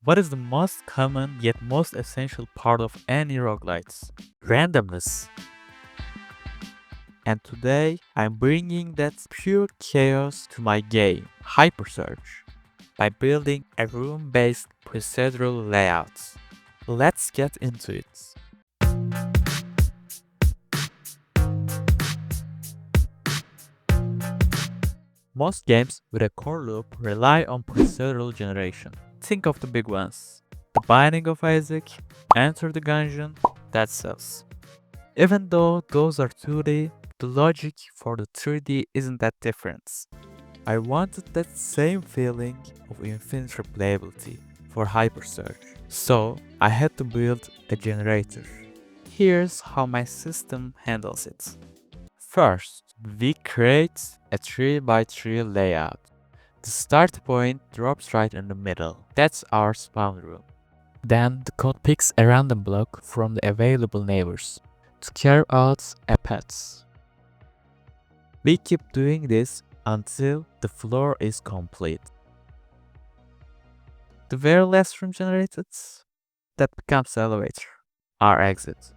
What is the most common yet most essential part of any roguelites? Randomness. And today, I'm bringing that pure chaos to my game, HyperSurge, by building a room-based procedural layout. Let's get into it. Most games with a core loop rely on procedural generation. Think of the big ones. The Binding of Isaac, Enter the Gungeon, Dead Cells. Even though those are 2D, the logic for the 3D isn't that different. I wanted that same feeling of infinite replayability for HyperSurge, so I had to build a generator. Here's how my system handles it. First, we create a 3x3 layout. The start point drops right in the middle. That's our spawn room. Then the code picks a random block from the available neighbors to carry out a path. We keep doing this until the floor is complete. The very last room generated, that becomes the elevator, our exit.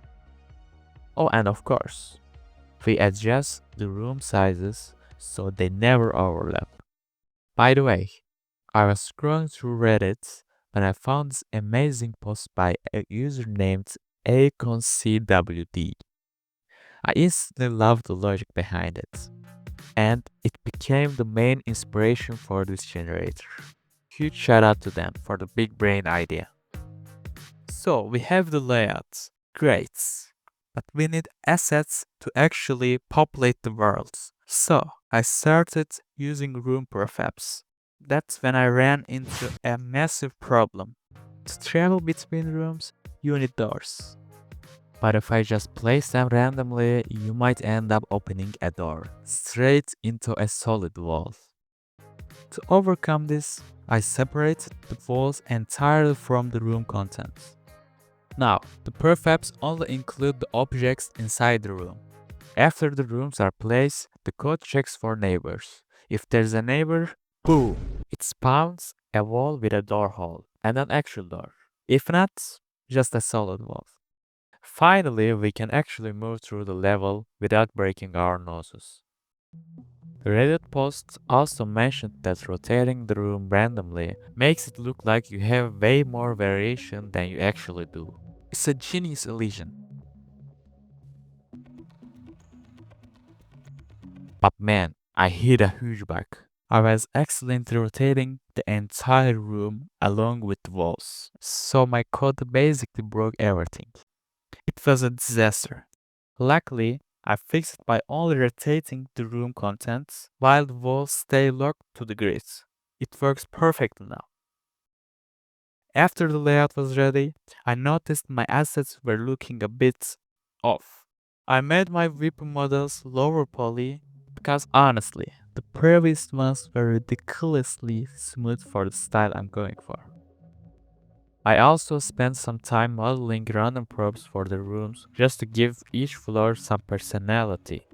Oh, and of course, we adjust the room sizes so they never overlap. By the way, I was scrolling through Reddit when I found this amazing post by a user named AconCWD. I instantly loved the logic behind it, and it became the main inspiration for this generator. Huge shout out to them for the big brain idea. So we have the layout, great, but we need assets to actually populate the world. So I started using room prefabs. That's when I ran into a massive problem. To travel between rooms, you need doors. But if I just place them randomly, you might end up opening a door straight into a solid wall. To overcome this, I separated the walls entirely from the room contents. Now, the prefabs only include the objects inside the room. After the rooms are placed, the code checks for neighbors. If there's a neighbor, boom! It spawns a wall with a door hole and an actual door. If not, just a solid wall. Finally, we can actually move through the level without breaking our noses. Reddit posts also mentioned that rotating the room randomly makes it look like you have way more variation than you actually do. It's a genius illusion. But man, I hit a huge bug. I was accidentally rotating the entire room along with the walls, so my code basically broke everything. It was a disaster. Luckily, I fixed it by only rotating the room contents while the walls stay locked to the grid. It works perfectly now. After the layout was ready, I noticed my assets were looking a bit off. I made my weapon models lower poly because honestly, the previous ones were ridiculously smooth for the style I'm going for. I also spent some time modeling random props for the rooms just to give each floor some personality.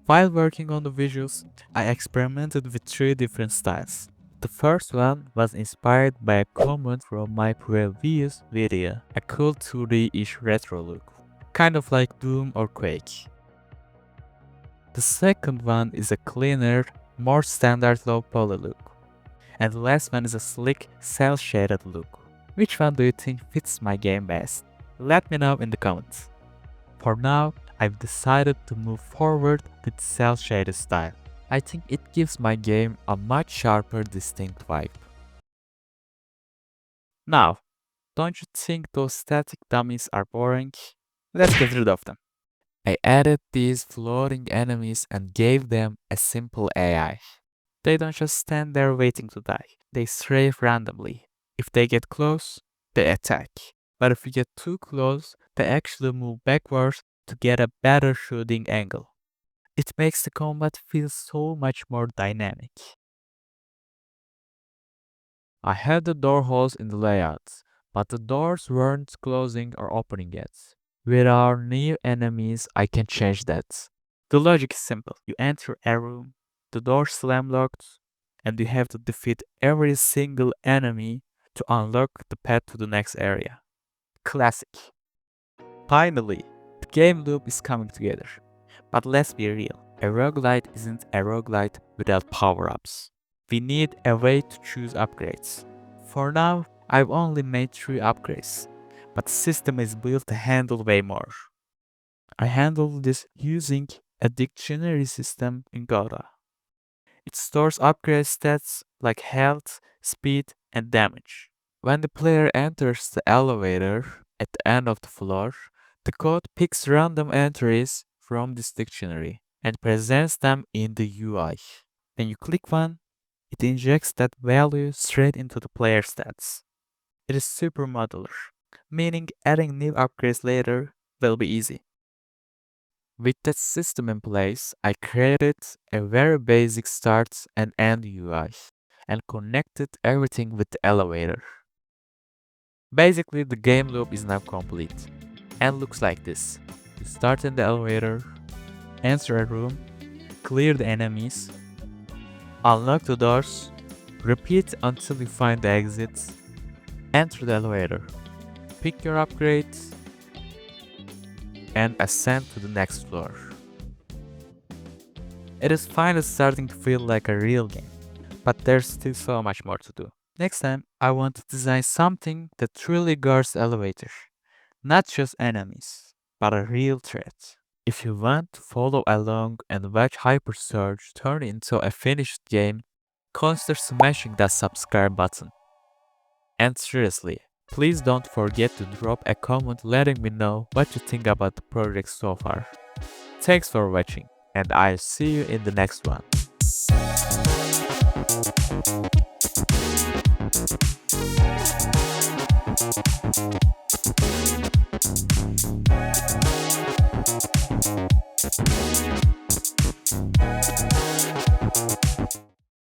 While working on the visuals, I experimented with three different styles. The first one was inspired by a comment from my previous video, a cool 2D-ish retro look, kind of like Doom or Quake. The second one is a cleaner, more standard low poly look. And the last one is a slick, cel-shaded look. Which one do you think fits my game best? Let me know in the comments. For now, I've decided to move forward with cel-shaded style. I think it gives my game a much sharper, distinct vibe. Now, don't you think those static dummies are boring? Let's get rid of them. I added these floating enemies and gave them a simple AI. They don't just stand there waiting to die. They strafe randomly. If they get close, they attack. But if you get too close, they actually move backwards to get a better shooting angle. It makes the combat feel so much more dynamic. I had the door holes in the layout, but the doors weren't closing or opening yet. With our new enemies, I can change that. The logic is simple. You enter a room, the door slam locked, and you have to defeat every single enemy to unlock the path to the next area. Classic. Finally, the game loop is coming together. But let's be real, a roguelite isn't a roguelite without power-ups. We need a way to choose upgrades. For now, I've only made 3 upgrades, but the system is built to handle way more. I handle this using a dictionary system in Gota. It stores upgrade stats like health, speed, and damage. When the player enters the elevator at the end of the floor, the code picks random entries from this dictionary and presents them in the UI. When you click one, it injects that value straight into the player stats. It is super modular, meaning adding new upgrades later will be easy. With that system in place, I created a very basic start and end UI and connected everything with the elevator. Basically, the game loop is now complete and looks like this. You start in the elevator, enter a room, clear the enemies, unlock the doors, repeat until you find the exits, enter the elevator, pick your upgrades, and ascend to the next floor. It is finally starting to feel like a real game, but there's still so much more to do. Next time, I want to design something that truly guards the elevator, not just enemies, but a real threat. If you want to follow along and watch HyperSurge turn into a finished game, consider smashing that subscribe button. And seriously, please don't forget to drop a comment letting me know what you think about the project so far. Thanks for watching, and I'll see you in the next one.